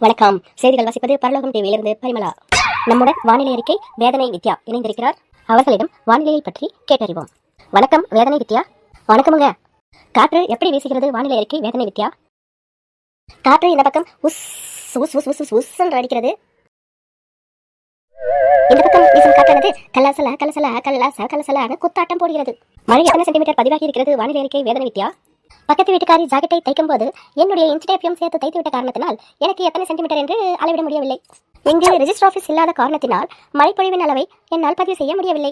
வணக்கம். செய்திகள் வாசிப்பது பரலோகம் டிவியிலிருந்து பரிமளா. நம்முடன் வானிலை அறிக்கை வேதனை வித்யா இணைந்திருக்கிறார். அவர்களிடம் வானிலையை பற்றி கேட்டறிவோம். வணக்கம் வேதனை வித்யா. வணக்கமுங்க. காற்று எப்படி வீசுகிறது? வானிலை அறிக்கை வேதனை வித்யா. காற்று இந்த பக்கம் உஸ் உஸ் உஸ் உஸ் உஸ் என்று அடிக்கிறது. இந்த பக்கம் வீசும் காற்றானது கலசல கலசல கலச கலசலான குத்தாட்டம் போடுகிறது. மழை எத்தனை சென்டிமீட்டர் பதிவாகி இருக்கிறது? வானிலை அறிக்கை வேதனை வித்யா. பக்கத்து வீட்டுக்காரி ஜாக்கெட்டை தைக்கும் போது என்னுடைய இன்ச்டேப்பையும் சேர்த்து தைத்துவிட்ட காரணத்தினால் எனக்கு எத்தனை சென்டிமீட்டர் என்று அளவிட முடியவில்லை. இங்கு ரெஜிஸ்டர் ஆஃபீஸ் இல்லாத காரணத்தினால் மழைப்பொழிவின் அளவை என்னால் பதிவு செய்ய முடியவில்லை.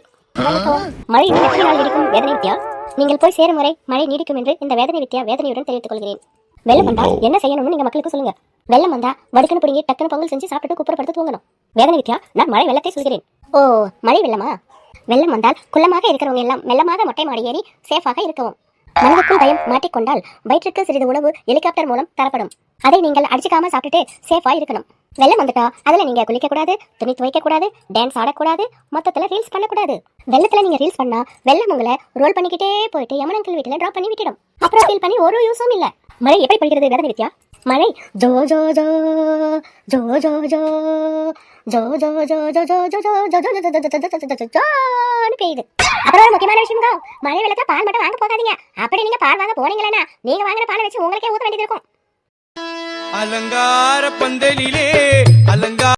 மழை எத்தனை நாள் நீடிக்கும்? வேதனை வித்யா. நீங்கள் போய் சேரும் வரை மழை நீடிக்கும் என்று இந்த வேதனை வித்யா வேதனையுடன் தெரிவித்துக் கொள்கிறேன். வெள்ளம் வந்தா என்ன செய்யணும்னு நீங்க மக்களுக்கு சொல்லுங்க. வெள்ளம் வந்தா வடுக்கன்னு பிடிங்கி டக்குன்னு பொங்கல் செஞ்சு சாப்பிட்டு குப்புறப்படுத்து தூங்கணும். வேதனை வித்யா, நான் மழை வெள்ளத்தை சொல்கிறேன். ஓ, மழை வெள்ளமா? வெள்ளம் வந்தால் குள்ளமாக இருக்கிறவங்க எல்லாம் மெல்லமாக மொட்டை மாடி ஏறி சேஃபாக இருக்கவும். மனதுக்குள் பயம் மாட்டிக்கொண்டால் வயிற்றுக்கு சிறிது உணவு ஹெலிகாப்டர் மூலம் தரப்படும். அதை நீங்கள் அடிச்சுக்காம சாப்பிட்டுட்டு சேஃபா இருக்கணும். வெள்ளம் வந்துட்டா அதுல நீங்க குளிக்க கூடாது, துணி துவைக்க கூடாது, டான்ஸ் ஆடக்கூடாது, மொத்தத்துல ரீல்ஸ் பண்ணக்கூடாது. வெள்ளத்துல நீங்க ரீல்ஸ் பண்ணா வெள்ளம் உங்களை ரோல் பண்ணிக்கிட்டே போயிட்டு யமனங்கள் வீட்டுல டிராப் பண்ணி விட்டுடும். அப்புறம் ஃபீல் பண்ணி ஒரு யூஸும் இல்ல. மழை எப்படி படுகிறது? வேதனை வித்யா. மழை Joe Joe Joe Joe Joe Joe Joe Joe Joe Joe Joe Joe Joe Joe Joe பெய்யுது. அப்புறம் முக்கியமான விஷயம் தான், மழை வெள்ளத்தை பால் மட்டும் வாங்க போகாதீங்க. அப்படி நீங்க பால் வாங்க போனீங்களா நீங்க வாங்கின பாலை வச்சு உங்களுக்கே ஊத்த வேண்டியது இருக்கும். அலங்கார பந்தலிலே அலங்கார